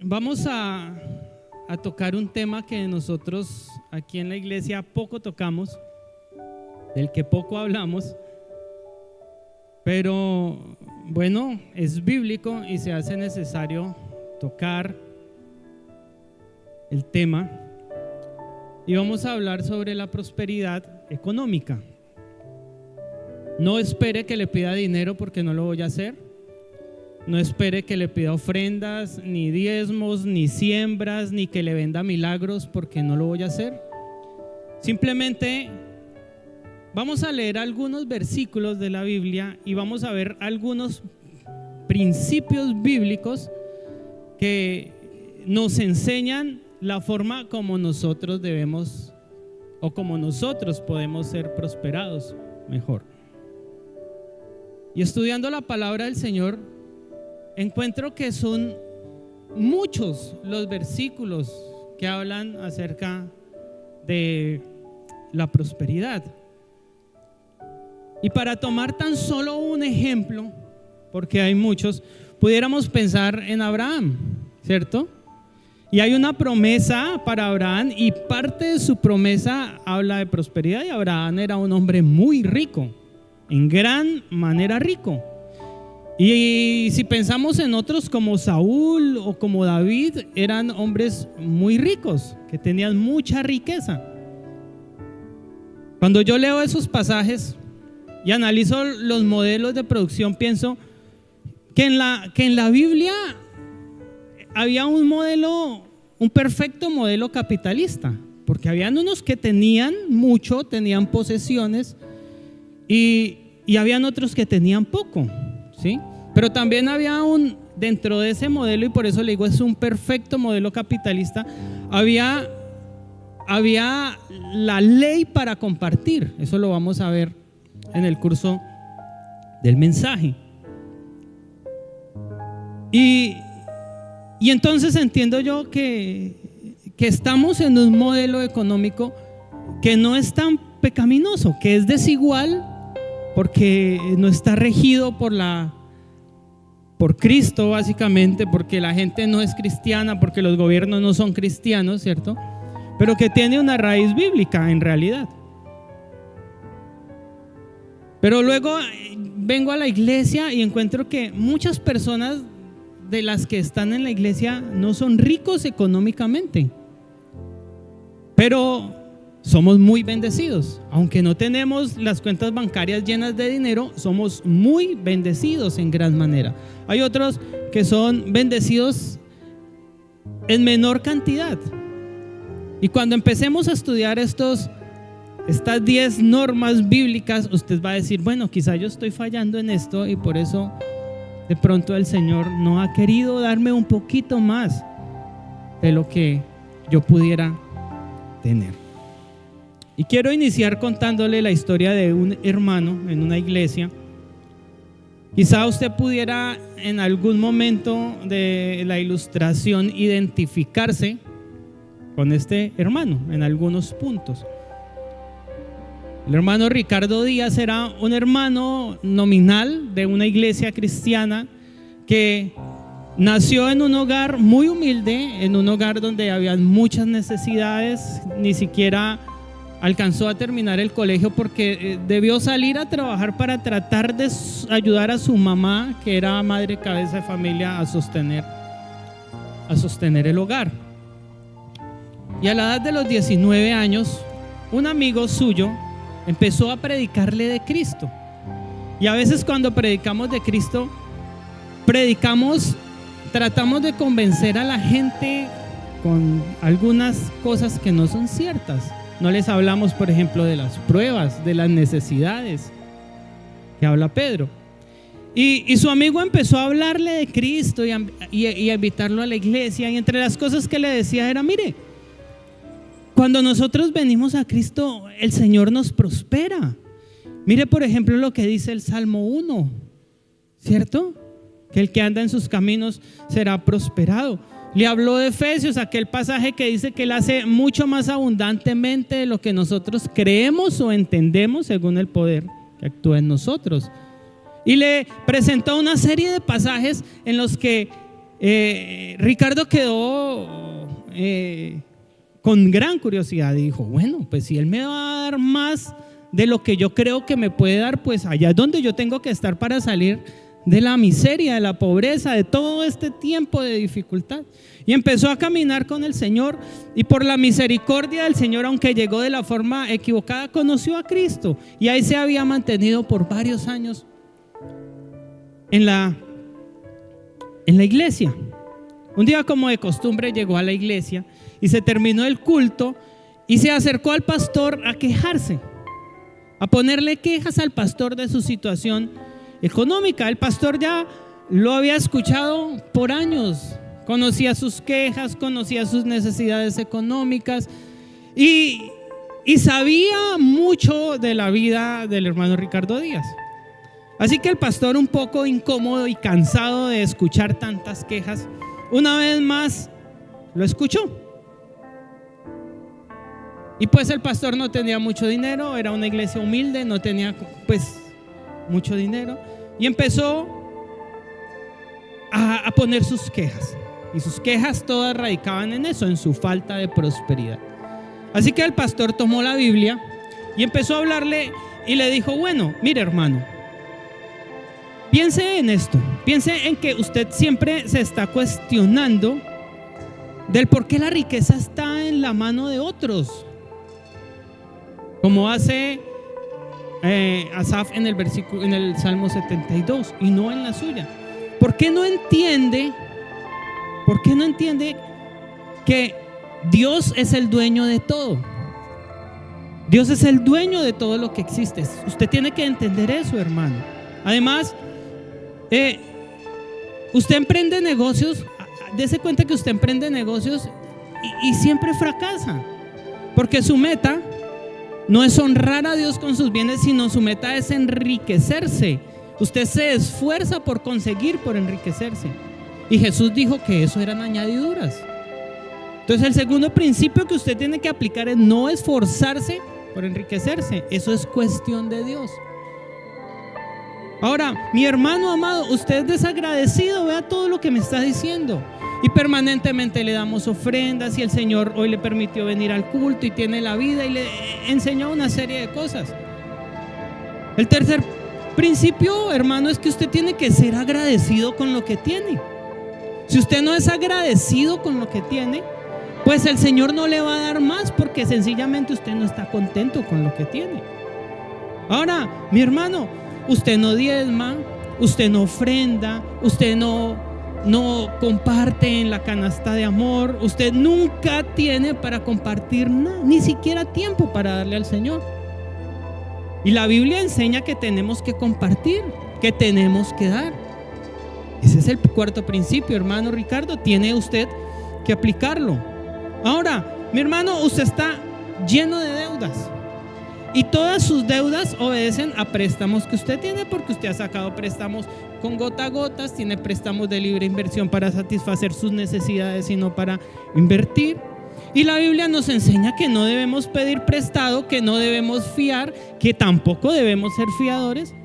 Vamos a tocar un tema que nosotros aquí en la iglesia poco tocamos, del que poco hablamos, pero bueno, es bíblico y se hace necesario tocar el tema. Y vamos a hablar sobre la prosperidad económica. No espere que le pida dinero porque no lo voy a hacer. No espere que le pida ofrendas, ni diezmos, ni siembras, ni que le venda milagros porque no lo voy a hacer. Simplemente vamos a leer algunos versículos de la Biblia y vamos a ver algunos principios bíblicos que nos enseñan la forma como nosotros debemos o como nosotros podemos ser prosperados mejor. Y estudiando la palabra del Señor, encuentro que son muchos los versículos que hablan acerca de la prosperidad. Y para tomar tan solo un ejemplo, porque hay muchos, pudiéramos pensar en Abraham, ¿cierto? Y hay una promesa para Abraham y parte de su promesa habla de prosperidad, y Abraham era un hombre muy rico, en gran manera rico. Y si pensamos en otros como Saúl o como David, eran hombres muy ricos, que tenían mucha riqueza. Cuando yo leo esos pasajes y analizo los modelos de producción, pienso que en la Biblia había un perfecto modelo capitalista, porque habían unos que tenían mucho, tenían posesiones, y habían otros que tenían poco, ¿sí? Pero también había dentro de ese modelo, y por eso le digo es un perfecto modelo capitalista, había la ley para compartir. Eso lo vamos a ver en el curso del mensaje. Y entonces entiendo yo que estamos en un modelo económico que no es tan pecaminoso, que es desigual, porque no está regido por Cristo, básicamente, porque la gente no es cristiana, porque los gobiernos no son cristianos, ¿cierto? Pero que tiene una raíz bíblica en realidad. Pero luego vengo a la iglesia y encuentro que muchas personas de las que están en la iglesia no son ricos económicamente, pero somos muy bendecidos. Aunque no tenemos las cuentas bancarias llenas de dinero, somos muy bendecidos en gran manera. Hay otros que son bendecidos en menor cantidad. Y cuando empecemos a estudiar estas 10 normas bíblicas, usted va a decir, bueno, quizá yo estoy fallando en esto y por eso de pronto el Señor no ha querido darme un poquito más de lo que yo pudiera tener. Y quiero iniciar contándole la historia de un hermano en una iglesia. Quizá usted pudiera en algún momento de la ilustración identificarse con este hermano en algunos puntos. El hermano Ricardo Díaz era un hermano nominal de una iglesia cristiana que nació en un hogar muy humilde, en un hogar donde había muchas necesidades. Ni siquiera alcanzó a terminar el colegio porque debió salir a trabajar para tratar de ayudar a su mamá, que era madre cabeza de familia, a sostener el hogar. Y a la edad de los 19 años, un amigo suyo empezó a predicarle de Cristo. Y a veces cuando predicamos de Cristo, tratamos de convencer a la gente con algunas cosas que no son ciertas. No les hablamos, por ejemplo, de las pruebas, de las necesidades que habla Pedro. Y su amigo empezó a hablarle de Cristo y a invitarlo a la iglesia. Y entre las cosas que le decía era, mire, cuando nosotros venimos a Cristo, el Señor nos prospera. Mire, por ejemplo, lo que dice el Salmo 1, ¿cierto? Que el que anda en sus caminos será prosperado. Le habló de Efesios, aquel pasaje que dice que Él hace mucho más abundantemente de lo que nosotros creemos o entendemos según el poder que actúa en nosotros. Y le presentó una serie de pasajes en los que Ricardo quedó con gran curiosidad y dijo, bueno, pues si él me va a dar más de lo que yo creo que me puede dar, pues allá es donde yo tengo que estar para salir de la miseria, de la pobreza, de todo este tiempo de dificultad. Y empezó a caminar con el Señor, y por la misericordia del Señor, aunque llegó de la forma equivocada, conoció a Cristo, y ahí se había mantenido por varios años en la iglesia. Un día, como de costumbre, llegó a la iglesia y se terminó el culto y se acercó al pastor a quejarse, a ponerle quejas al pastor de su situación económica. El pastor ya lo había escuchado por años, conocía sus quejas, conocía sus necesidades económicas y sabía mucho de la vida del hermano Ricardo Díaz. Así que el pastor, un poco incómodo y cansado de escuchar tantas quejas, una vez más lo escuchó. Y pues el pastor no tenía mucho dinero, era una iglesia humilde, no tenía pues mucho dinero, y empezó a poner sus quejas, y sus quejas todas radicaban en eso, en su falta de prosperidad. Así que el pastor tomó la Biblia y empezó a hablarle y le dijo, bueno, mire hermano, piense en esto, piense en que usted siempre se está cuestionando del por qué la riqueza está en la mano de otros, como hace Asaf en el Salmo 72, y no en la suya. ¿Por qué no entiende que Dios es el dueño de todo? Dios es el dueño de todo lo que existe. Usted tiene que entender eso, hermano. Además, usted emprende negocios, dése cuenta que usted emprende negocios y siempre fracasa, porque su meta no es honrar a Dios con sus bienes, sino su meta es enriquecerse. Usted se esfuerza por enriquecerse. Y Jesús dijo que eso eran añadiduras. Entonces el segundo principio que usted tiene que aplicar es no esforzarse por enriquecerse. Eso es cuestión de Dios. Ahora, mi hermano amado, usted es desagradecido, vea todo lo que me está diciendo. Y permanentemente le damos ofrendas, y el Señor hoy le permitió venir al culto y tiene la vida y le enseñó una serie de cosas. El tercer principio, hermano, es que usted tiene que ser agradecido con lo que tiene. Si usted no es agradecido con lo que tiene, pues el Señor no le va a dar más, porque sencillamente usted no está contento con lo que tiene. Ahora, mi hermano, usted no diezma, usted no ofrenda, usted no comparte en la canasta de amor, usted nunca tiene para compartir nada, ni siquiera tiempo para darle al Señor. Y la Biblia enseña que tenemos que compartir, que tenemos que dar. Ese es el cuarto principio, hermano Ricardo, tiene usted que aplicarlo. Ahora, mi hermano, usted está lleno de deudas, y todas sus deudas obedecen a préstamos que usted tiene, porque usted ha sacado préstamos con gota a gotas, tiene préstamos de libre inversión para satisfacer sus necesidades y no para invertir. Y la Biblia nos enseña que no debemos pedir prestado, que no debemos fiar, que tampoco debemos ser fiadores.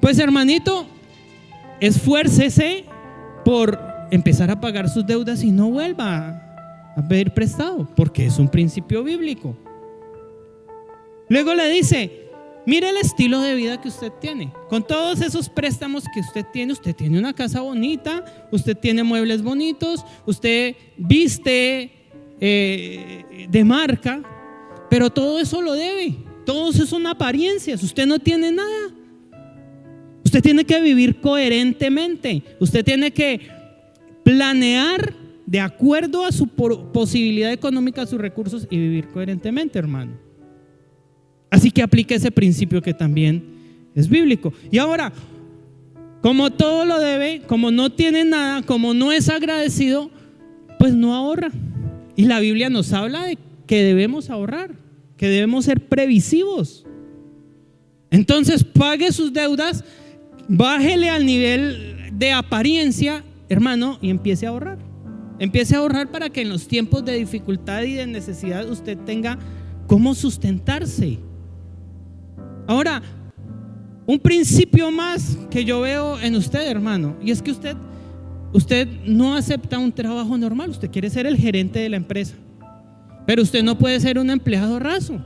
Pues hermanito, esfuércese por empezar a pagar sus deudas y no vuelva a pedir prestado, porque es un principio bíblico. Luego le dice, mire el estilo de vida que usted tiene. Con todos esos préstamos que usted tiene una casa bonita, usted tiene muebles bonitos, usted viste de marca, pero todo eso lo debe. Todo eso son apariencias. Usted no tiene nada. Usted tiene que vivir coherentemente. Usted tiene que planear de acuerdo a su posibilidad económica, sus recursos, y vivir coherentemente, hermano. Así que aplique ese principio que también es bíblico. Y ahora, como todo lo debe, como no tiene nada, como no es agradecido, pues no ahorra. Y la Biblia nos habla de que debemos ahorrar, que debemos ser previsivos. Entonces pague sus deudas, bájele al nivel de apariencia, hermano, y empiece a ahorrar. Empiece a ahorrar para que en los tiempos de dificultad y de necesidad usted tenga cómo sustentarse. Ahora, un principio más que yo veo en usted, hermano, y es que usted usted no acepta un trabajo normal, usted quiere ser el gerente de la empresa, pero usted no puede ser un empleado raso.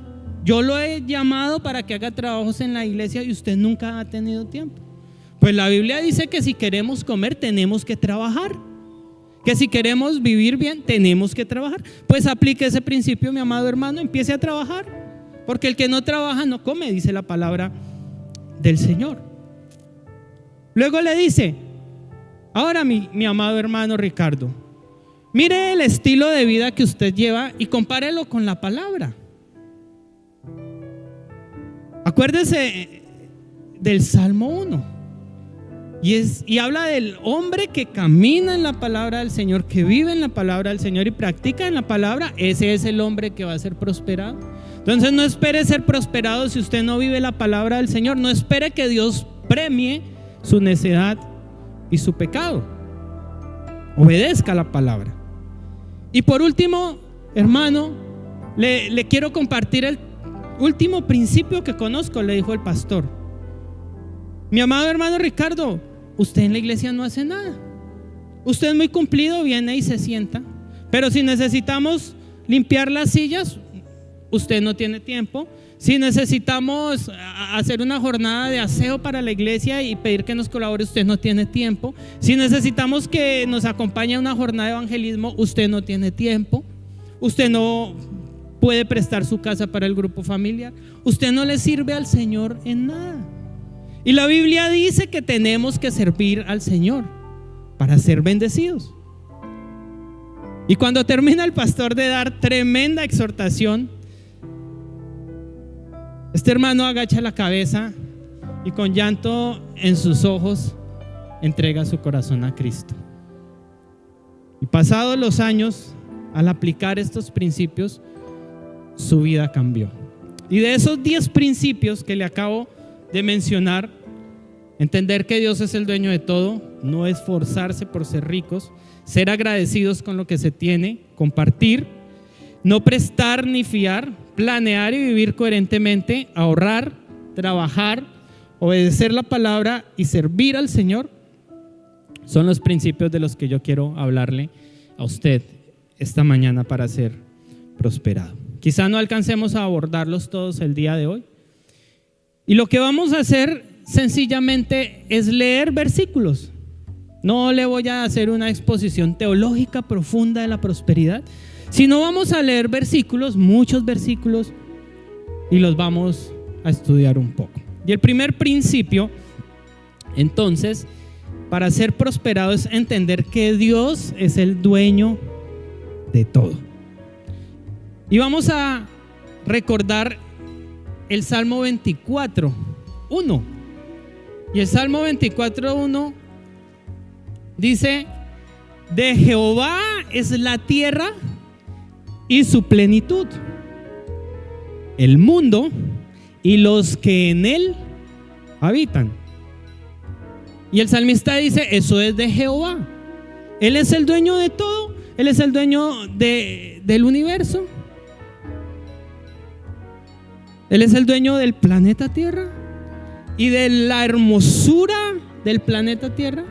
Yo lo he llamado para que haga trabajos en la iglesia y usted nunca ha tenido tiempo. Pues la Biblia dice que si queremos comer tenemos que trabajar, que si queremos vivir bien tenemos que trabajar. Pues aplique ese principio, mi amado hermano, empiece a trabajar, porque el que no trabaja no come, dice la palabra del Señor. Luego le dice: ahora mi amado hermano Ricardo, mire el estilo de vida que usted lleva y compárelo con la palabra. Acuérdese del Salmo 1 y habla del hombre que camina en la palabra del Señor, que vive en la palabra del Señor y practica en la palabra. Ese es el hombre que va a ser prosperado. Entonces no espere ser prosperado si usted no vive la palabra del Señor. No espere que Dios premie su necedad y su pecado. Obedezca la palabra. Y por último, hermano, le quiero compartir el último principio que conozco, le dijo el pastor. Mi amado hermano Ricardo, usted en la iglesia no hace nada. Usted es muy cumplido, viene y se sienta. Pero si necesitamos limpiar las sillas, usted no tiene tiempo. Si necesitamos hacer una jornada de aseo para la iglesia y pedir que nos colabore, usted no tiene tiempo. Si necesitamos que nos acompañe a una jornada de evangelismo, usted no tiene tiempo. Usted no puede prestar su casa para el grupo familiar. Usted no le sirve al Señor en nada. Y la Biblia dice que tenemos que servir al Señor para ser bendecidos. Y cuando termina el pastor de dar tremenda exhortación, este hermano agacha la cabeza y con llanto en sus ojos entrega su corazón a Cristo. Y pasados los años, al aplicar estos principios, su vida cambió. Y de esos 10 principios que le acabo de mencionar: entender que Dios es el dueño de todo, no esforzarse por ser ricos, ser agradecidos con lo que se tiene, compartir, no prestar ni fiar, planear y vivir coherentemente, ahorrar, trabajar, obedecer la palabra y servir al Señor, son los principios de los que yo quiero hablarle a usted esta mañana para ser prosperado. Quizá no alcancemos a abordarlos todos el día de hoy. Y lo que vamos a hacer sencillamente es leer versículos. No le voy a hacer una exposición teológica profunda de la prosperidad, sino vamos a leer versículos, muchos versículos, y los vamos a estudiar un poco. Y el primer principio, entonces, para ser prosperado es entender que Dios es el dueño de todo. Y vamos a recordar el Salmo 24:1. Y el Salmo 24:1 dice: de Jehová es la tierra y su plenitud, el mundo y los que en él habitan. Y el salmista dice: eso es de Jehová. Él es el dueño de todo. Él es el dueño del universo. Él es el dueño del planeta Tierra y de la hermosura del planeta Tierra,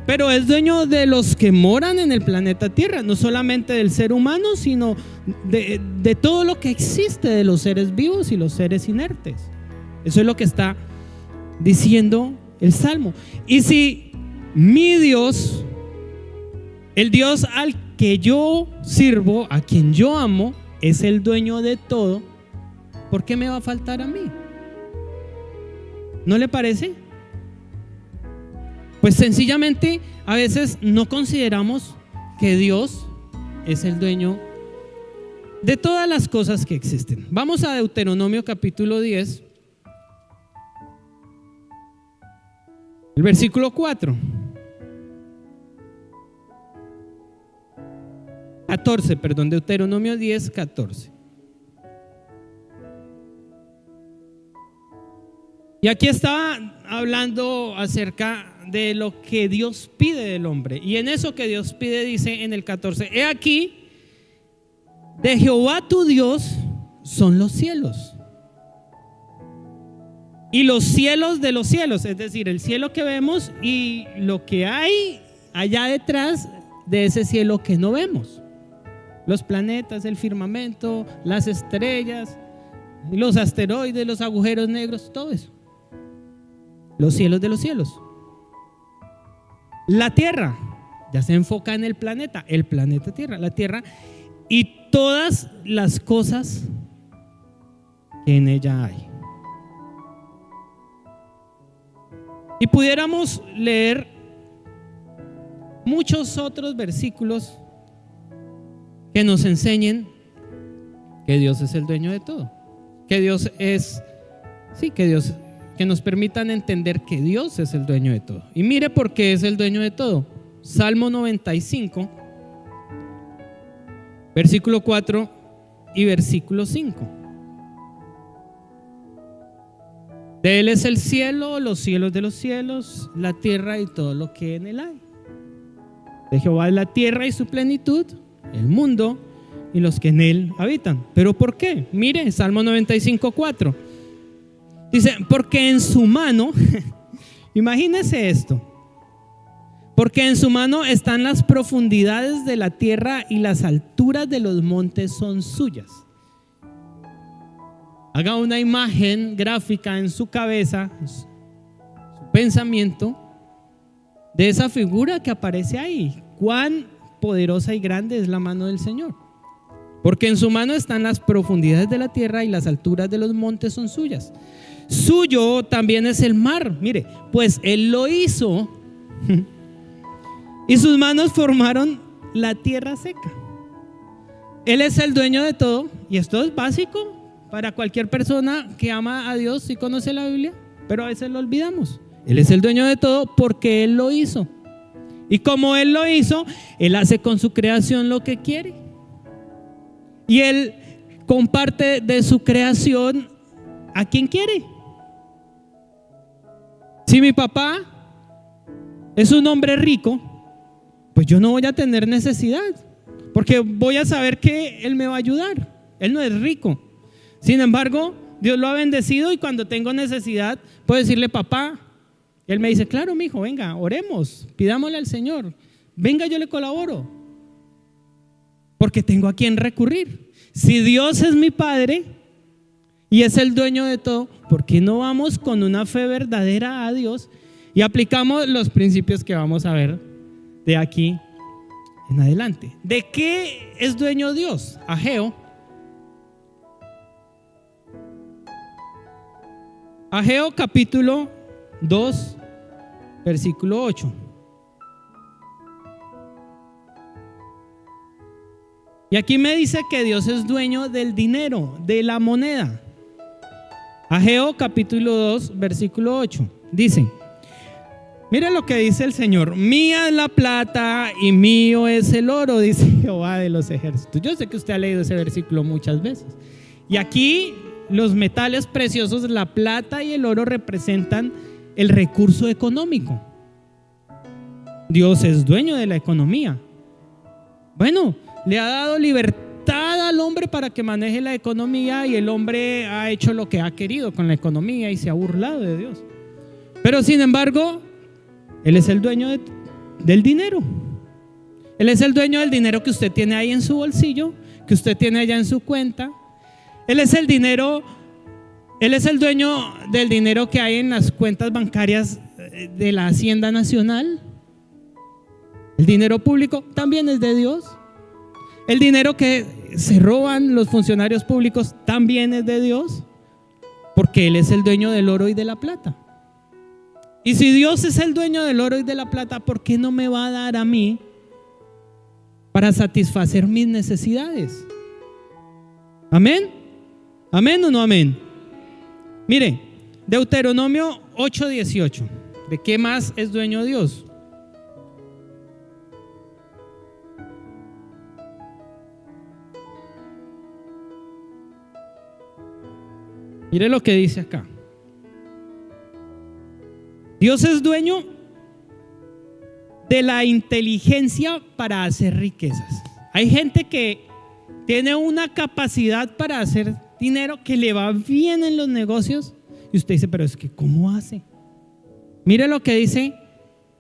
pero es dueño de los que moran en el planeta Tierra, no solamente del ser humano, sino de todo lo que existe, de los seres vivos y los seres inertes. Eso es lo que está diciendo el Salmo. Y si mi Dios, el Dios al que yo sirvo, a quien yo amo, es el dueño de todo, ¿por qué me va a faltar a mí? ¿No le parece? Pues sencillamente a veces no consideramos que Dios es el dueño de todas las cosas que existen. Vamos a Deuteronomio capítulo 10, el versículo 4. 14, perdón, Deuteronomio 10, 14. Y aquí estaba hablando acerca de lo que Dios pide del hombre. Y en eso que Dios pide dice en el 14: he aquí, de Jehová tu Dios son los cielos y los cielos de los cielos, es decir, el cielo que vemos y lo que hay allá detrás de ese cielo que no vemos. Los planetas, el firmamento, las estrellas, los asteroides, los agujeros negros, todo eso. Los cielos de los cielos. La Tierra, ya se enfoca en el planeta Tierra, la Tierra y todas las cosas que en ella hay. Y pudiéramos leer muchos otros versículos que nos enseñen que Dios es el dueño de todo, que Dios es, que nos permitan entender que Dios es el dueño de todo. Y mire por qué es el dueño de todo. Salmo 95, versículo 4 y versículo 5. De Él es el cielo, los cielos de los cielos, la tierra y todo lo que en él hay. De Jehová es la tierra y su plenitud, el mundo y los que en él habitan. ¿Pero por qué? Mire, Salmo 95, 4. Dice, porque en su mano, imagínese esto, porque en su mano están las profundidades de la tierra y las alturas de los montes son suyas. Haga una imagen gráfica en su cabeza, su pensamiento, de esa figura que aparece ahí. Cuán poderosa y grande es la mano del Señor. Porque en su mano están las profundidades de la tierra y las alturas de los montes son suyas. Suyo también es el mar. Mire, pues Él lo hizo y sus manos formaron la tierra seca. Él es el dueño de todo y esto es básico para cualquier persona que ama a Dios y conoce la Biblia, pero a veces lo olvidamos. Él es el dueño de todo porque Él lo hizo. Y como Él lo hizo, Él hace con su creación lo que quiere. Y Él comparte de su creación a quien quiere. Si mi papá es un hombre rico, pues yo no voy a tener necesidad, porque voy a saber que Él me va a ayudar. Él no es rico. Sin embargo, Dios lo ha bendecido y cuando tengo necesidad puedo decirle papá. Él me dice, claro, mijo, venga, oremos, pidámosle al Señor. Venga, yo le colaboro. Porque tengo a quien recurrir. Si Dios es mi Padre y es el dueño de todo, ¿por qué no vamos con una fe verdadera a Dios y aplicamos los principios que vamos a ver de aquí en adelante? ¿De qué es dueño Dios? Ageo. Ageo capítulo 2, versículo 8. Y aquí me dice que Dios es dueño del dinero, de la moneda. Ageo capítulo 2, versículo 8. Dice, mira lo que dice el Señor. Mía es la plata y mío es el oro, dice Jehová de los ejércitos. Yo sé que usted ha leído ese versículo muchas veces. Y aquí los metales preciosos, la plata y el oro representan el recurso económico. Dios es dueño de la economía. Bueno, le ha dado libertad al hombre para que maneje la economía y el hombre ha hecho lo que ha querido con la economía y se ha burlado de Dios. Pero sin embargo, Él es el dueño del dinero. Él es el dueño del dinero que usted tiene ahí en su bolsillo, que usted tiene allá en su cuenta. Él es el dueño del dinero que hay en las cuentas bancarias de la Hacienda Nacional. El dinero público también es de Dios. El dinero que se roban los funcionarios públicos también es de Dios, porque Él es el dueño del oro y de la plata. Y si Dios es el dueño del oro y de la plata, ¿por qué no me va a dar a mí para satisfacer mis necesidades? ¿Amén? ¿Amén o no amén? Mire, Deuteronomio 8:18. ¿De qué más es dueño Dios? Mire lo que dice acá. Dios es dueño de la inteligencia para hacer riquezas. Hay gente que tiene una capacidad para hacer dinero, que le va bien en los negocios y usted dice, pero es que ¿cómo hace? Mire lo que dice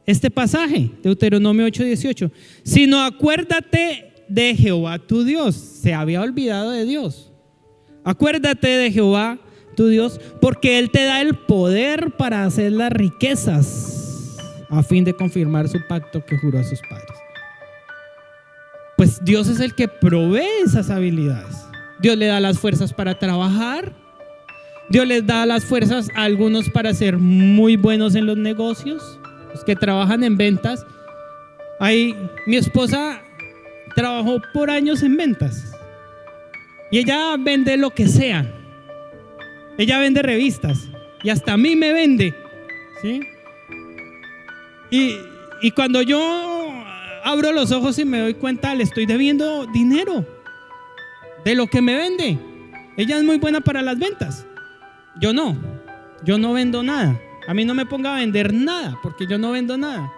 este pasaje, Deuteronomio 8:18, sino acuérdate de Jehová tu Dios. Se había olvidado de Dios. Acuérdate de Jehová tu Dios, porque Él te da el poder para hacer las riquezas, a fin de confirmar su pacto que juró a sus padres. Pues Dios es el que provee esas habilidades. Dios le da las fuerzas para trabajar. Dios les da las fuerzas a algunos para ser muy buenos en los negocios, los que trabajan en ventas. Mi esposa trabajó por años en ventas y ella vende lo que sea. Ella vende revistas y hasta a mí me vende, ¿sí? Y cuando yo abro los ojos y me doy cuenta, le estoy debiendo dinero de lo que me vende. Ella es muy buena para las ventas. Yo no vendo nada. A mí no me ponga a vender nada, porque yo no vendo nada.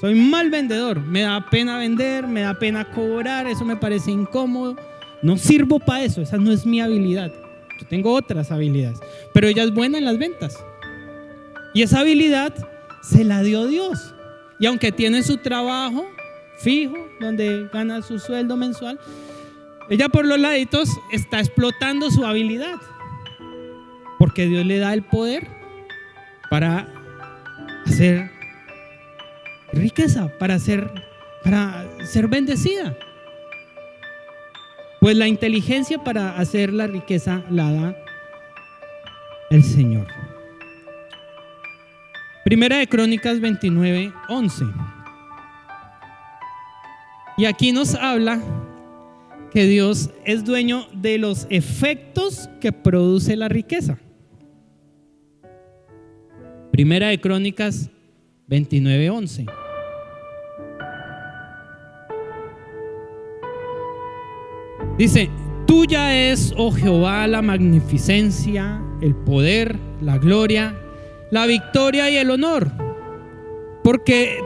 Soy mal vendedor. Me da pena vender, me da pena cobrar. Eso me parece incómodo. No sirvo para eso. Esa no es mi habilidad. Yo tengo otras habilidades, pero ella es buena en las ventas. Y esa habilidad se la dio Dios. Y aunque tiene su trabajo fijo, donde gana su sueldo mensual, ella por los laditos está explotando su habilidad, porque Dios le da el poder para hacer riqueza, para ser bendecida. Pues la inteligencia para hacer la riqueza la da el Señor. Primera de Crónicas 29:11. Y aquí nos habla que Dios es dueño de los efectos que produce la riqueza. Primera de Crónicas 29:11. Dice: tuya es, oh Jehová, la magnificencia, el poder, la gloria, la victoria y el honor, porque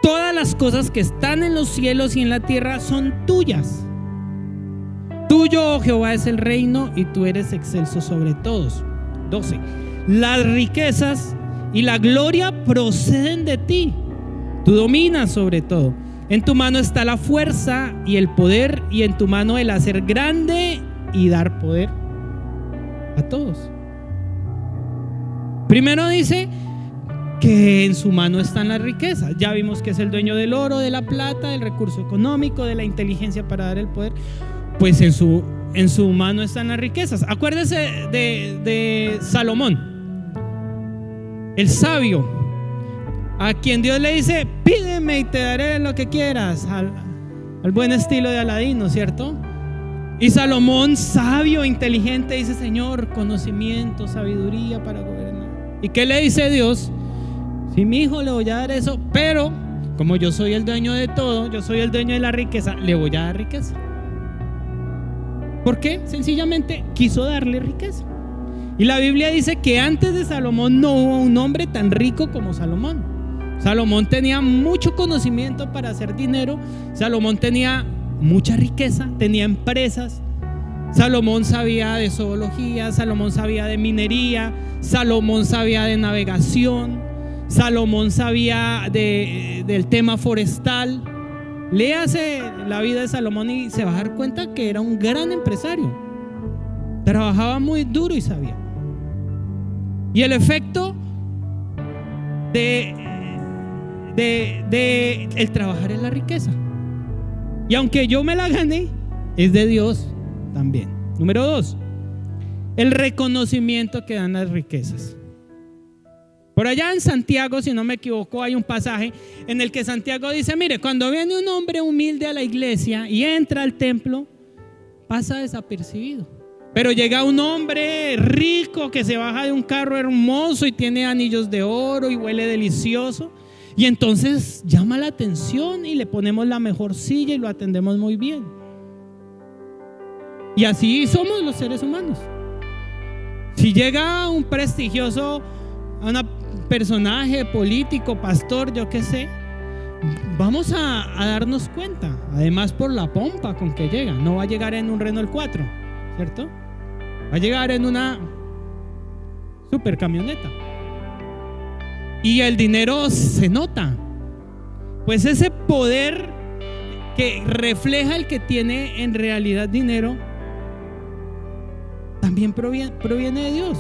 todas las cosas que están en los cielos y en la tierra son tuyas. Tuyo, oh Jehová, es el reino y tú eres excelso sobre todos. 12. Las riquezas y la gloria proceden de ti. Tú dominas sobre todo. En tu mano está la fuerza y el poder, y en tu mano el hacer grande y dar poder a todos. Primero dice que en su mano están las riquezas. Ya vimos que es el dueño del oro, de la plata, del recurso económico, de la inteligencia para dar el poder. Pues en su mano están las riquezas. Acuérdese de Salomón, el sabio, a quien Dios le dice: pídeme y te daré lo que quieras, al buen estilo de Aladín, ¿no es cierto? Y Salomón, sabio, inteligente, dice: Señor, conocimiento, sabiduría para gobernar. ¿Y qué le dice Dios? Sí, mi hijo, le voy a dar eso, pero como yo soy el dueño de todo, yo soy el dueño de la riqueza, le voy a dar riqueza. ¿Por qué? Sencillamente quiso darle riqueza. Y la Biblia dice que antes de Salomón no hubo un hombre tan rico como Salomón. Salomón tenía mucho conocimiento para hacer dinero. Salomón tenía mucha riqueza, tenía empresas. Salomón sabía de zoología, Salomón sabía de minería, Salomón sabía de navegación, Salomón sabía del tema forestal. Léase la vida de Salomón y se va a dar cuenta que era un gran empresario. Trabajaba muy duro y sabía. Y el efecto de el trabajar es la riqueza. Y aunque yo me la gané, es de Dios también. Número 2, el reconocimiento que dan las riquezas. Por allá en Santiago, si no me equivoco, hay un pasaje en el que Santiago dice: mire, cuando viene un hombre humilde a la iglesia y entra al templo, pasa desapercibido. Pero llega un hombre rico que se baja de un carro hermoso y tiene anillos de oro y huele delicioso, y entonces llama la atención y le ponemos la mejor silla y lo atendemos muy bien. Y así somos los seres humanos. Si llega un prestigioso, un personaje político, pastor, yo qué sé, vamos a darnos cuenta. Además, por la pompa con que llega. No va a llegar en un Renault 4, ¿cierto? Va a llegar en una super camioneta. Y el dinero se nota. pues ese poder que refleja el que tiene en realidad dinero también proviene de Dios.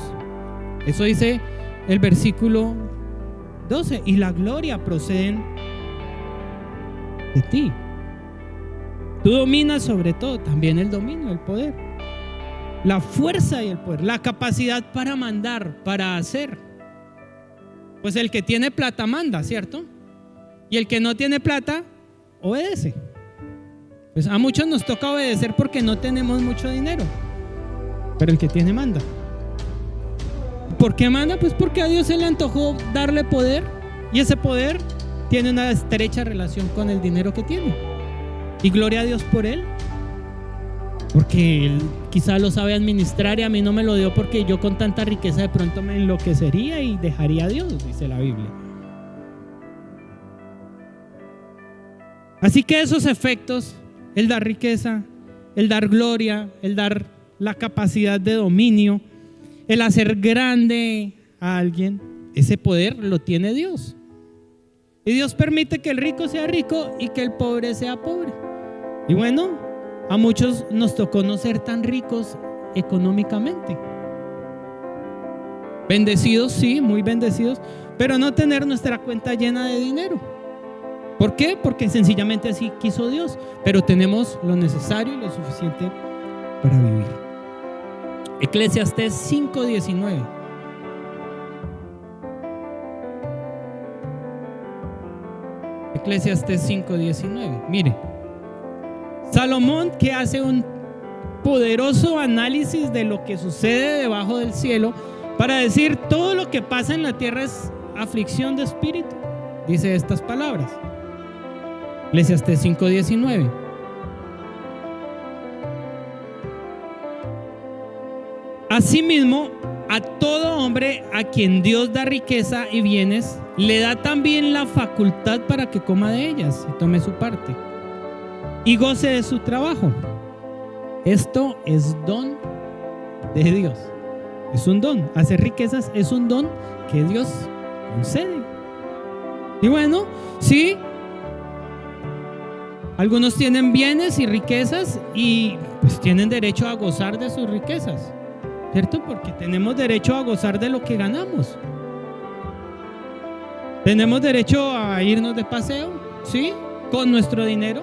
Eso dice el versículo 12. Y la gloria proceden de ti. Tú dominas sobre todo, también el dominio, el poder, la fuerza y el poder, la capacidad para mandar, para hacer. Pues el que tiene plata manda, ¿cierto? Y el que no tiene plata obedece. Pues a muchos nos toca obedecer porque no tenemos mucho dinero, pero el que tiene manda. ¿Por qué manda? Pues porque a Dios se le antojó darle poder, y ese poder tiene una estrecha relación con el dinero que tiene. Y gloria a Dios por él, porque él quizá lo sabe administrar y a mí no me lo dio, porque yo con tanta riqueza de pronto me enloquecería y dejaría a Dios, dice la Biblia. Así que esos efectos, el dar riqueza, el dar gloria, el dar la capacidad de dominio, el hacer grande a alguien, ese poder lo tiene Dios. Y Dios permite que el rico sea rico y que el pobre sea pobre. Y bueno, a muchos nos tocó no ser tan ricos económicamente. Bendecidos, sí, muy bendecidos, pero no tener nuestra cuenta llena de dinero. ¿Por qué? Porque sencillamente así quiso Dios, pero tenemos lo necesario y lo suficiente para vivir. Eclesiastés 5:19. Eclesiastés 5:19. Mire, Salomón, que hace un poderoso análisis de lo que sucede debajo del cielo, para decir todo lo que pasa en la tierra es aflicción de espíritu, dice estas palabras. Eclesiastés 5:19. Asimismo, a todo hombre a quien Dios da riqueza y bienes, le da también la facultad para que coma de ellas y tome su parte y goce de su trabajo. Esto es don de Dios. Es un don. Hacer riquezas es un don que Dios concede. Y bueno, sí, algunos tienen bienes y riquezas y pues tienen derecho a gozar de sus riquezas, ¿cierto? Porque tenemos derecho a gozar de lo que ganamos. Tenemos derecho a irnos de paseo, ¿sí? Con nuestro dinero,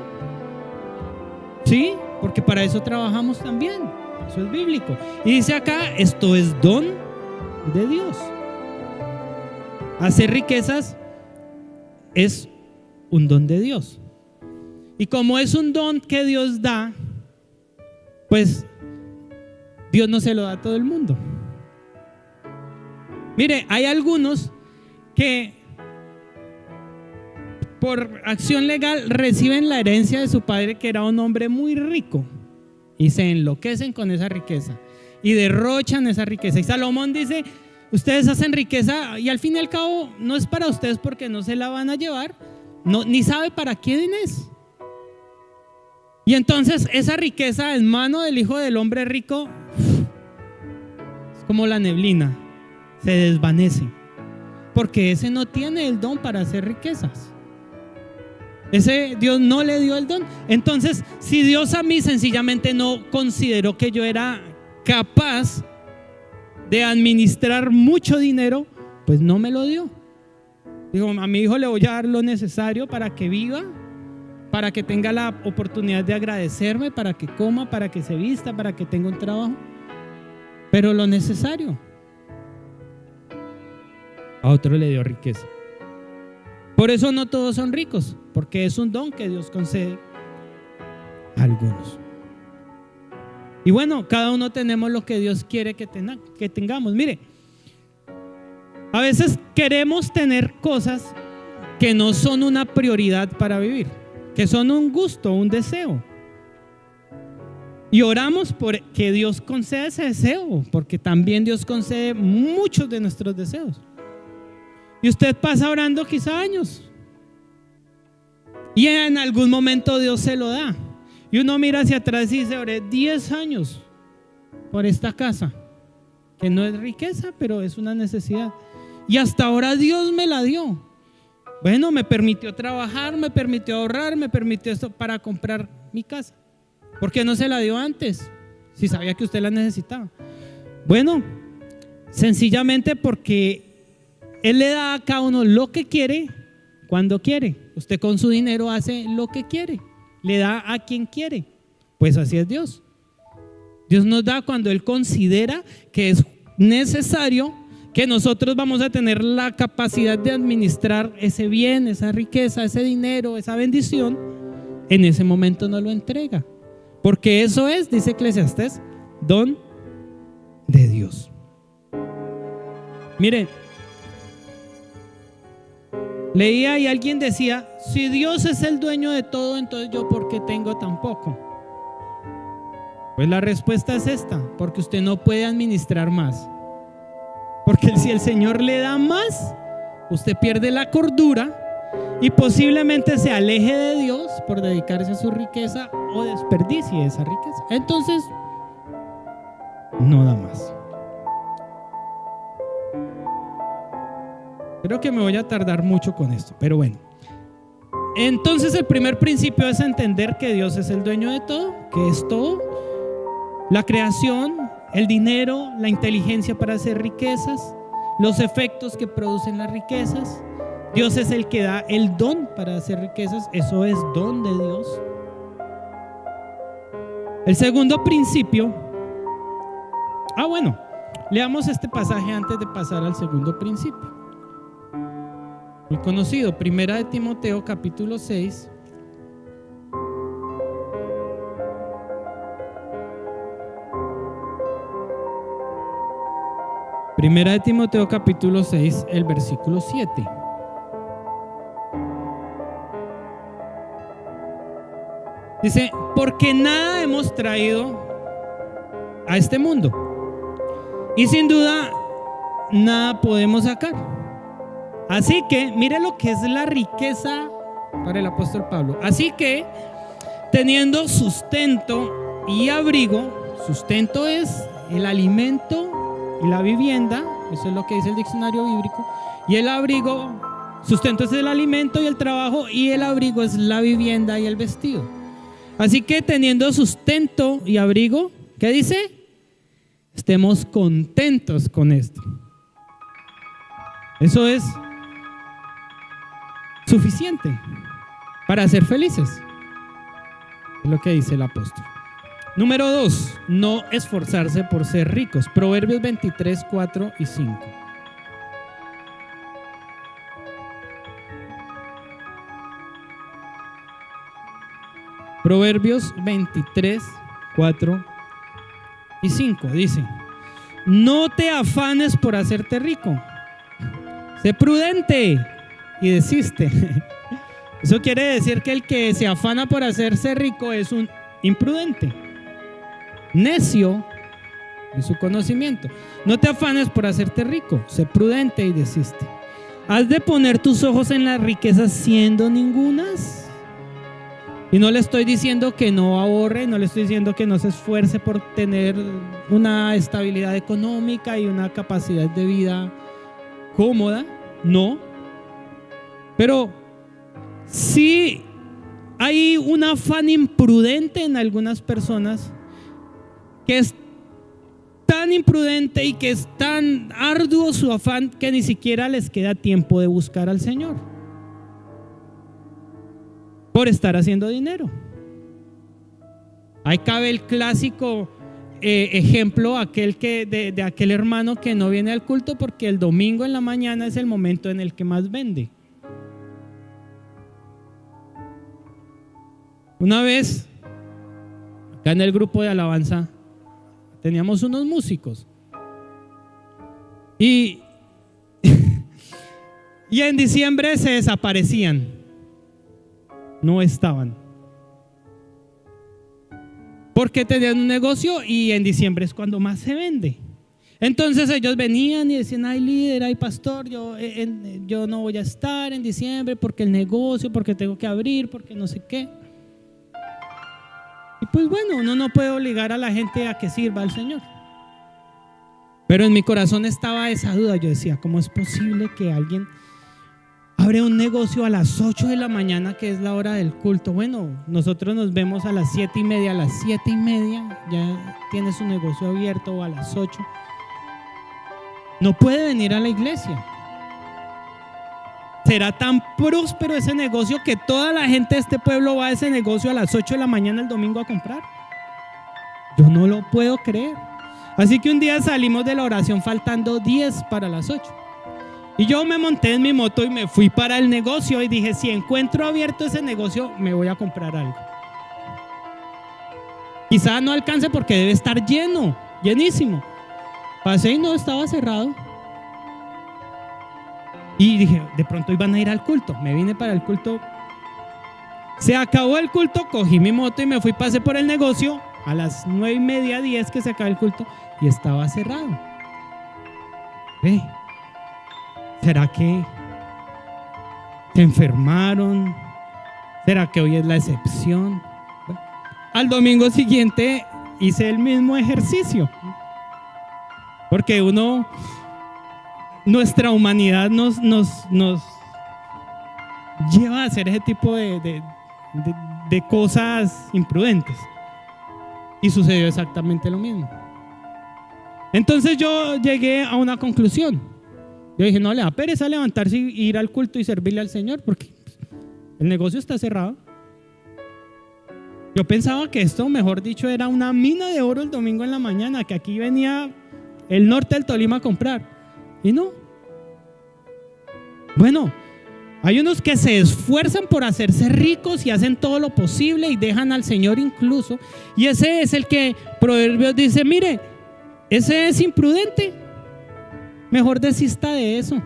¿sí? Porque para eso trabajamos también. Eso es bíblico. Y dice acá, esto es don de Dios. Hacer riquezas es un don de Dios. Y como es un don que Dios da, pues Dios no se lo da a todo el mundo. Mire, hay algunos que por acción legal reciben la herencia de su padre, que era un hombre muy rico, y se enloquecen con esa riqueza y derrochan esa riqueza. Y Salomón dice, ustedes hacen riqueza y al fin y al cabo no es para ustedes porque no se la van a llevar, no, ni sabe para quién es. Y entonces esa riqueza en mano del hijo del hombre rico es como la neblina, se desvanece, porque ese no tiene el don para hacer riquezas. Ese Dios no le dio el don. Entonces, si Dios a mí sencillamente no consideró que yo era capaz de administrar mucho dinero, pues no me lo dio. Digo, a mi hijo le voy a dar lo necesario para que viva, para que tenga la oportunidad de agradecerme, para que coma, para que se vista, para que tenga un trabajo, pero lo necesario. A otro le dio riqueza. Por eso no todos son ricos, porque es un don que Dios concede a algunos. Y bueno, cada uno tenemos lo que Dios quiere que tengamos. Mire, a veces queremos tener cosas que no son una prioridad para vivir, que son un gusto, un deseo. Y oramos por que Dios conceda ese deseo, porque también Dios concede muchos de nuestros deseos. Y usted pasa orando quizá años y en algún momento Dios se lo da. Y uno mira hacia atrás y dice, oré 10 años por esta casa, que no es riqueza, pero es una necesidad. Y hasta ahora Dios me la dio. Bueno, me permitió trabajar, me permitió ahorrar, me permitió esto para comprar mi casa. ¿Por qué no se la dio antes? Si sabía que usted la necesitaba. Bueno, sencillamente porque Él le da a cada uno lo que quiere, cuando quiere. Usted con su dinero hace lo que quiere, le da a quien quiere. Pues así es Dios. Dios nos da cuando Él considera que es necesario, que nosotros vamos a tener la capacidad de administrar ese bien, esa riqueza, ese dinero, esa bendición. En ese momento nos lo entrega, porque eso es, dice Eclesiastés, don de Dios. Mire, leía y alguien decía: si Dios es el dueño de todo, entonces yo ¿por qué tengo tan poco? Pues la respuesta es esta: porque usted no puede administrar más. Porque si el Señor le da más, usted pierde la cordura y posiblemente se aleje de Dios por dedicarse a su riqueza o desperdicie esa riqueza. Entonces, no da más. Creo que me voy a tardar mucho con esto, pero bueno. Entonces el primer principio es entender que Dios es el dueño de todo, que es todo: la creación, el dinero, la inteligencia para hacer riquezas, los efectos que producen las riquezas. Dios es el que da el don para hacer riquezas, eso es don de Dios. El segundo principio, leamos este pasaje antes de pasar al segundo principio. Muy conocido, Primera de Timoteo capítulo 6. Primera de Timoteo capítulo 6, el versículo 7. Dice: porque nada hemos traído a este mundo, y sin duda nada podemos sacar. Así que, mire lo que es la riqueza para el apóstol Pablo. Así que, teniendo sustento y abrigo, sustento es el alimento y la vivienda, eso es lo que dice el diccionario bíblico, y el abrigo, sustento es el alimento y el trabajo, y el abrigo es la vivienda y el vestido. Así que teniendo sustento y abrigo, ¿qué dice? Estemos contentos con esto. Eso es suficiente para ser felices, es lo que dice el apóstol. Número 2, no esforzarse por ser ricos. Proverbios 23, 4 y 5. Proverbios 23, 4 y 5 dice: no te afanes por hacerte rico, sé prudente y desiste. Eso quiere decir que el que se afana por hacerse rico es un imprudente, necio en su conocimiento. No te afanes por hacerte rico, sé prudente y desiste. ¿Has de poner tus ojos en las riquezas siendo ningunas? Y no le estoy diciendo que no ahorre, no le estoy diciendo que no se esfuerce por tener una estabilidad económica y una capacidad de vida cómoda, no. Pero sí hay un afán imprudente en algunas personas, que es tan imprudente y que es tan arduo su afán que ni siquiera les queda tiempo de buscar al Señor por estar haciendo dinero. Ahí cabe el clásico ejemplo de aquel hermano que no viene al culto porque el domingo en la mañana es el momento en el que más vende. Una vez, acá en el grupo de alabanza, teníamos unos músicos y en diciembre se desaparecían, no estaban, porque tenían un negocio y en diciembre es cuando más se vende. Entonces ellos venían y decían: ay líder, ay pastor, yo no voy a estar en diciembre porque el negocio, porque tengo que abrir, porque no sé qué. Y pues bueno, uno no puede obligar a la gente a que sirva al Señor. Pero en mi corazón estaba esa duda. Yo decía: ¿cómo es posible que alguien abre un negocio a las 8 de la mañana, que es la hora del culto. Bueno, nosotros nos vemos a las 7:30. A las 7:30 ya tiene su negocio abierto, o a las 8. No puede venir a la iglesia. Será tan próspero ese negocio que toda la gente de este pueblo va a ese negocio a las 8 de la mañana el domingo a comprar. Yo no lo puedo creer. Así que un día salimos de la oración faltando 10 para las 8. Y yo me monté en mi moto y me fui para el negocio y dije, si encuentro abierto ese negocio, me voy a comprar algo. Quizá no alcance porque debe estar lleno, llenísimo. Pasé y no estaba cerrado. Y dije, de pronto iban a ir al culto. Me vine para el culto. Se acabó el culto, cogí mi moto y me fui, pasé por el negocio a las 9:30, 10 que se acaba el culto y estaba cerrado. Ve, ¿será que se enfermaron? ¿Será que hoy es la excepción? Bueno, al domingo siguiente hice el mismo ejercicio. Porque nuestra humanidad nos lleva a hacer ese tipo de cosas imprudentes. Y sucedió exactamente lo mismo. Entonces yo llegué a una conclusión. Yo dije, no le da pereza levantarse y ir al culto y servirle al Señor, porque el negocio está cerrado. Yo pensaba que esto, mejor dicho, era una mina de oro el domingo en la mañana, que aquí venía el norte del Tolima a comprar. Y no. Bueno, hay unos que se esfuerzan por hacerse ricos y hacen todo lo posible y dejan al Señor incluso. Y ese es el que Proverbios dice, mire, ese es imprudente. Mejor desista de eso.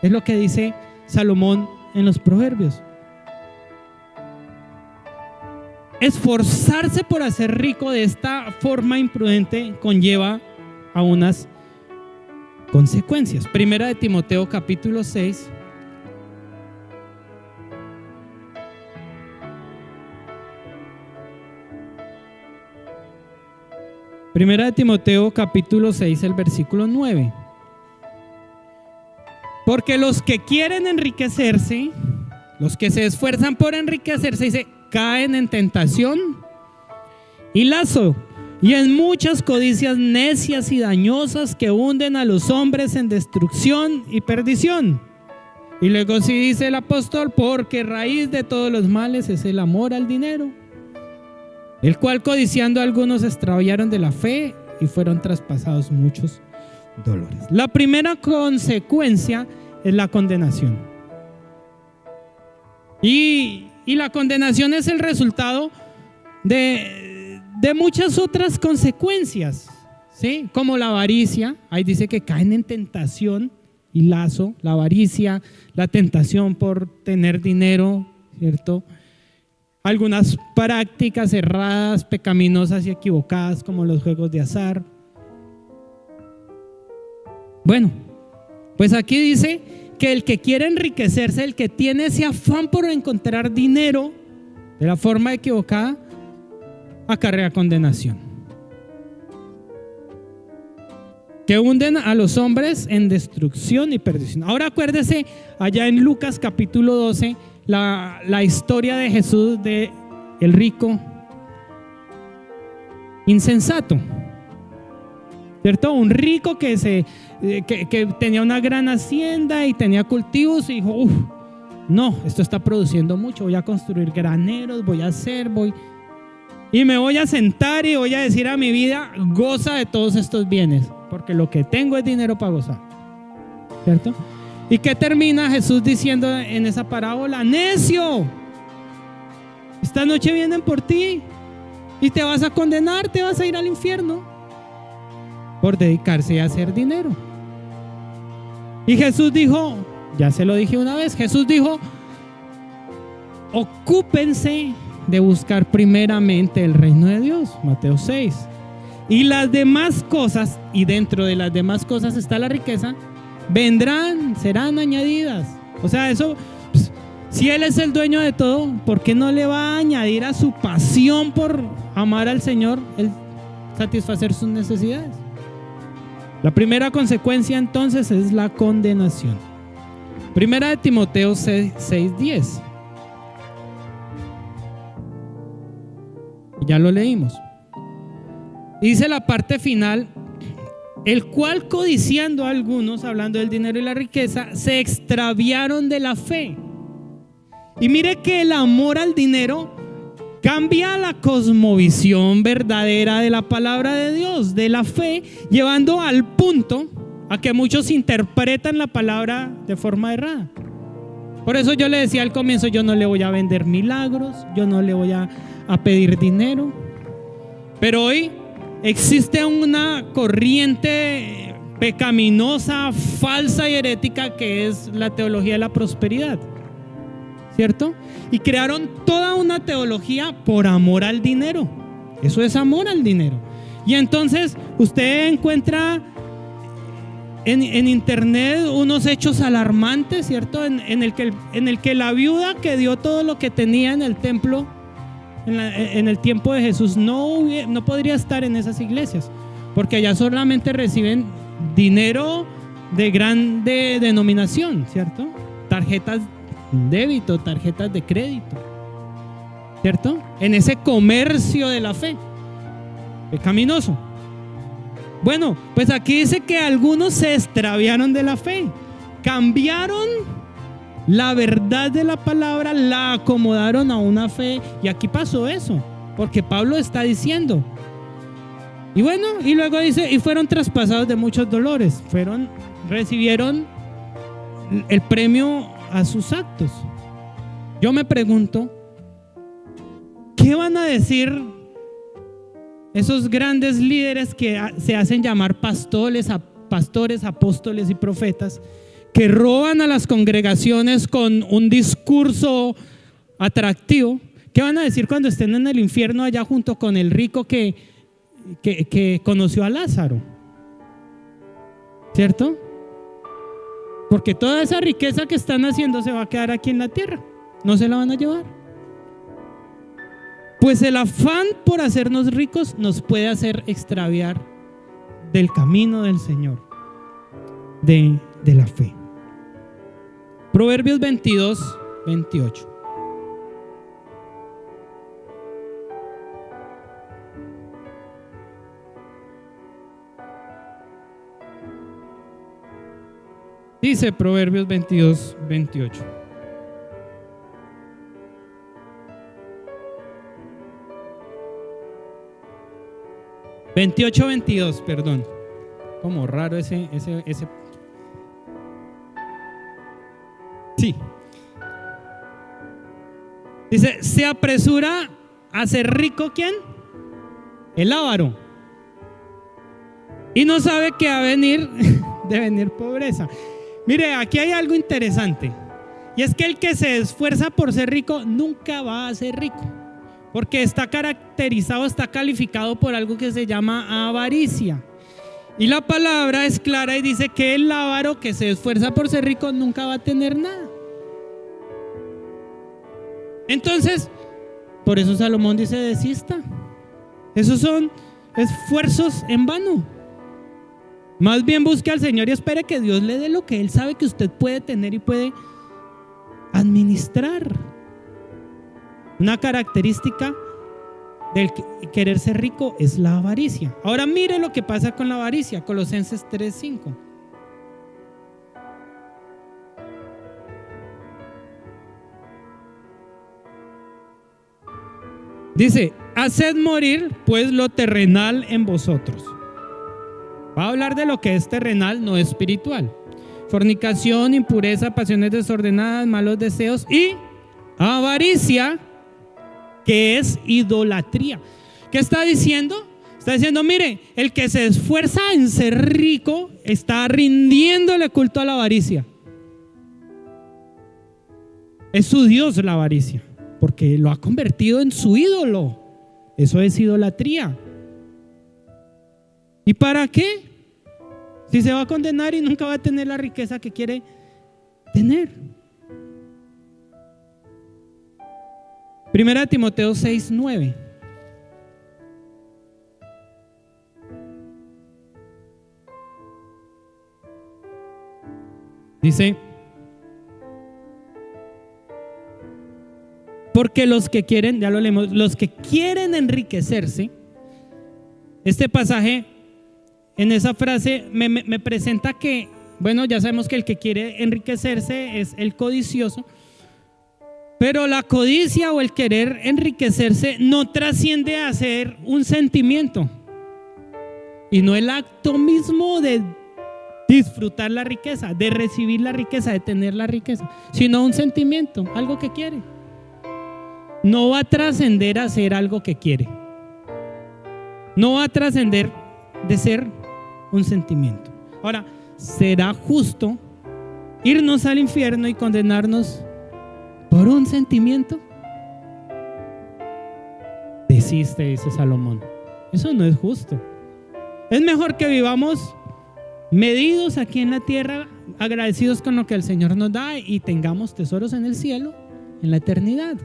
Es lo que dice Salomón en los Proverbios. Esforzarse por hacer rico de esta forma imprudente conlleva a unas consecuencias. Primera de Timoteo capítulo 6. Primera de Timoteo capítulo 6, el versículo 9. Porque los que quieren enriquecerse, los que se esfuerzan por enriquecerse, dice, caen en tentación y lazo y en muchas codicias necias y dañosas que hunden a los hombres en destrucción y perdición. Y luego sí dice el apóstol, porque raíz de todos los males es el amor al dinero, el cual codiciando algunos se extraviaron de la fe y fueron traspasados muchos dolores. La primera consecuencia es la condenación. Y la condenación es el resultado de muchas otras consecuencias, ¿sí? Como la avaricia. Ahí dice que caen en tentación y lazo. La avaricia, la tentación por tener dinero, ¿cierto? Algunas prácticas erradas, pecaminosas y equivocadas, como los juegos de azar. Bueno, pues aquí dice que el que quiere enriquecerse, el que tiene ese afán por encontrar dinero de la forma equivocada, acarrea condenación. Que hunden a los hombres en destrucción y perdición. Ahora acuérdese allá en Lucas capítulo 12, la historia de Jesús, de el rico insensato, ¿cierto? Un rico que tenía una gran hacienda y tenía cultivos y dijo, no, esto está produciendo mucho, voy a construir graneros, y me voy a sentar y voy a decir a mi vida, goza de todos estos bienes, porque lo que tengo es dinero para gozar, ¿cierto? ¿Y qué termina Jesús diciendo en esa parábola? Necio, esta noche vienen por ti y te vas a condenar, te vas a ir al infierno por dedicarse a hacer dinero. Y Jesús dijo, ya se lo dije una vez, Jesús dijo, ocúpense de buscar primeramente el reino de Dios, Mateo 6. Y las demás cosas, y dentro de las demás cosas está la riqueza, vendrán, serán añadidas. O sea, eso, pues, si Él es el dueño de todo, ¿por qué no le va a añadir a su pasión por amar al Señor el satisfacer sus necesidades? La primera consecuencia entonces es la condenación. Primera de Timoteo 6:10. Ya lo leímos. Dice la parte final: el cual codiciando a algunos, hablando del dinero y la riqueza, se extraviaron de la fe. Y mire que el amor al dinero cambia la cosmovisión verdadera de la palabra de Dios, de la fe, llevando al punto a que muchos interpretan la palabra de forma errada. Por eso yo le decía al comienzo: yo no le voy a vender milagros, yo no le voy a pedir dinero. Pero hoy existe una corriente pecaminosa, falsa y herética, que es la teología de la prosperidad, ¿cierto? Y crearon toda una teología por amor al dinero. Eso es amor al dinero. Y entonces usted encuentra en internet unos hechos alarmantes, ¿cierto? En el que la viuda que dio todo lo que tenía en el templo en el tiempo de Jesús no podría estar en esas iglesias, porque allá solamente reciben dinero de grande denominación, ¿cierto? Tarjetas débito, tarjetas de crédito, ¿cierto? En ese comercio de la fe pecaminoso. Bueno, pues aquí dice que algunos se extraviaron de la fe, cambiaron la verdad de la palabra, la acomodaron a una fe. Y aquí pasó eso, porque Pablo está diciendo. Y bueno, y luego dice: y fueron traspasados de muchos dolores. Recibieron el premio a sus actos. Yo me pregunto, ¿qué van a decir esos grandes líderes que se hacen llamar pastores, apóstoles y profetas, que roban a las congregaciones con un discurso atractivo? ¿Qué van a decir cuando estén en el infierno allá junto con el rico que conoció a Lázaro? ¿Cierto? Porque toda esa riqueza que están haciendo se va a quedar aquí en la tierra, no se la van a llevar. Pues el afán por hacernos ricos nos puede hacer extraviar del camino del Señor, de la fe. Proverbios 22:28. Dice Proverbios 22:28. (28:22), perdón. Como raro ese. Sí. Dice: se apresura a ser rico, ¿quién? El avaro. Y no sabe que va a venir de venir pobreza. Mire, aquí hay algo interesante. Y es que el que se esfuerza por ser rico nunca va a ser rico, porque está caracterizado, está calificado por algo que se llama avaricia. Y la palabra es clara y dice que el avaro que se esfuerza por ser rico nunca va a tener nada. Entonces, por eso Salomón dice: desista. Esos son esfuerzos en vano. Más bien busque al Señor y espere que Dios le dé lo que Él sabe que usted puede tener y puede administrar. Una característica del querer ser rico es la avaricia. Ahora mire lo que pasa con la avaricia. Colosenses 3:5. Dice: haced morir pues lo terrenal en vosotros. Va a hablar de lo que es terrenal, no espiritual. Fornicación, impureza, pasiones desordenadas, malos deseos y avaricia, que es idolatría. ¿Qué está diciendo? Está diciendo: mire, el que se esfuerza en ser rico está rindiéndole culto a la avaricia. Es su Dios la avaricia, porque lo ha convertido en su ídolo. Eso es idolatría. ¿Y para qué? Si se va a condenar y nunca va a tener la riqueza que quiere tener. Primera de Timoteo 6:9. Dice: Porque los que quieren, ya lo leemos, los que quieren enriquecerse, este pasaje en esa frase me presenta que, bueno, ya sabemos que el que quiere enriquecerse es el codicioso, pero la codicia o el querer enriquecerse no trasciende a ser un sentimiento y no el acto mismo de disfrutar la riqueza, de recibir la riqueza, de tener la riqueza, sino un sentimiento, algo que quiere. No va a trascender a ser algo que quiere. No va a trascender de ser un sentimiento. Ahora, ¿será justo irnos al infierno y condenarnos por un sentimiento? Desiste, dice Salomón. Eso no es justo. Es mejor que vivamos medidos aquí en la tierra, agradecidos con lo que el Señor nos da y tengamos tesoros en el cielo, en la eternidad,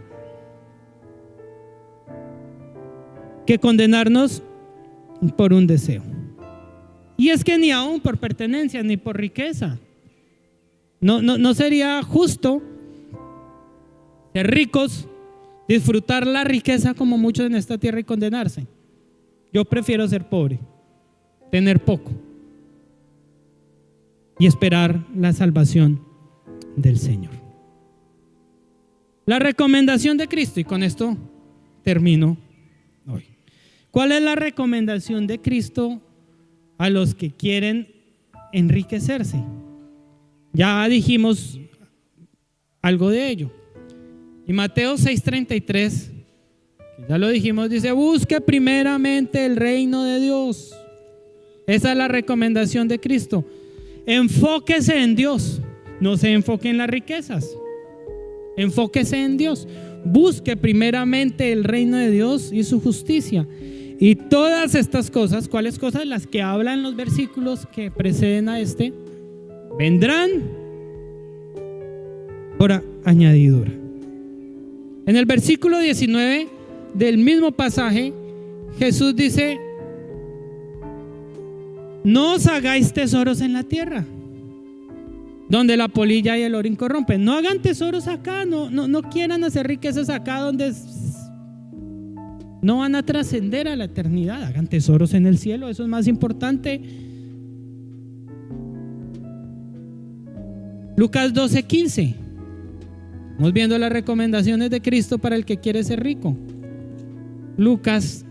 que condenarnos por un deseo. Y es que ni aún por pertenencia ni por riqueza. No sería justo ser ricos, disfrutar la riqueza como muchos en esta tierra y condenarse. Yo prefiero ser pobre, tener poco y esperar la salvación del Señor. La recomendación de Cristo, y con esto termino hoy. ¿Cuál es la recomendación de Cristo a los que quieren enriquecerse? Ya dijimos algo de ello. Y Mateo 6:33, ya lo dijimos, dice: busque primeramente el reino de Dios. Esa es la recomendación de Cristo. Enfóquese en Dios, no se enfoque en las riquezas. Enfóquese en Dios. Busque primeramente el reino de Dios y su justicia. Y todas estas cosas, ¿cuáles cosas? Las que hablan los versículos que preceden a este, vendrán por añadidura. En el versículo 19 del mismo pasaje, Jesús dice: no os hagáis tesoros en la tierra, donde la polilla y el oro incorrompen. No hagan tesoros acá, no quieran hacer riquezas acá donde no van a trascender a la eternidad. Hagan tesoros en el cielo, eso es más importante. Lucas 12:15. Estamos viendo las recomendaciones de Cristo para el que quiere ser rico. Lucas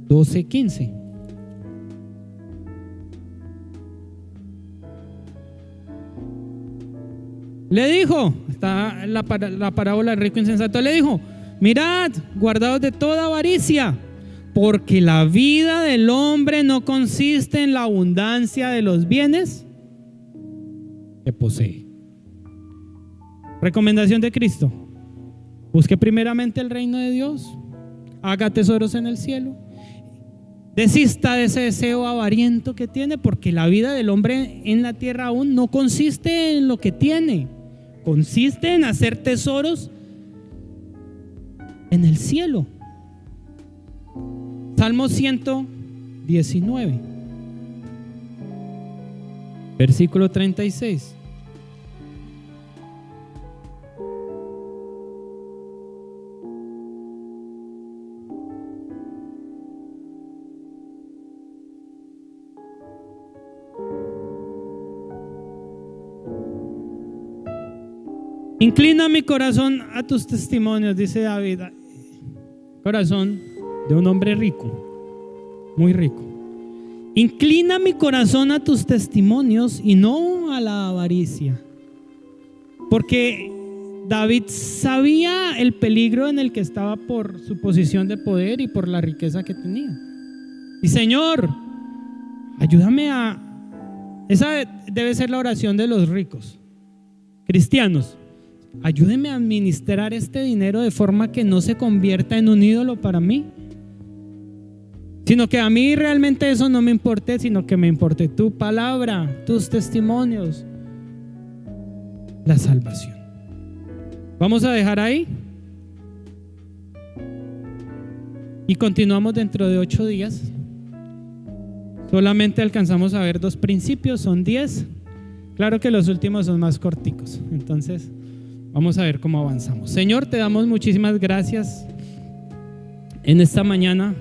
12:15. Le dijo, está la parábola del rico insensato, le dijo: mirad, guardaos de toda avaricia, porque la vida del hombre no consiste en la abundancia de los bienes que posee. Recomendación de Cristo: busque primeramente el reino de Dios, haga tesoros en el cielo, desista de ese deseo avariento que tiene, porque la vida del hombre en la tierra aún no consiste en lo que tiene, consiste en hacer tesoros en el cielo. Salmo 119, versículo 36. Inclina mi corazón a tus testimonios, dice David. Corazón de un hombre rico, muy rico. Inclina mi corazón a tus testimonios y no a la avaricia. Porque David sabía el peligro en el que estaba por su posición de poder y por la riqueza que tenía. Y Señor, ayúdame a... Esa debe ser la oración de los ricos cristianos. Ayúdeme a administrar este dinero de forma que no se convierta en un ídolo para mí, sino que a mí realmente eso no me importe, sino que me importe tu palabra, tus testimonios, la salvación. Vamos a dejar ahí y continuamos dentro de 8 días. Solamente alcanzamos a ver 2 principios, son 10. Claro que los últimos son más corticos, entonces Vamos a ver cómo avanzamos. Señor, te damos muchísimas gracias en esta mañana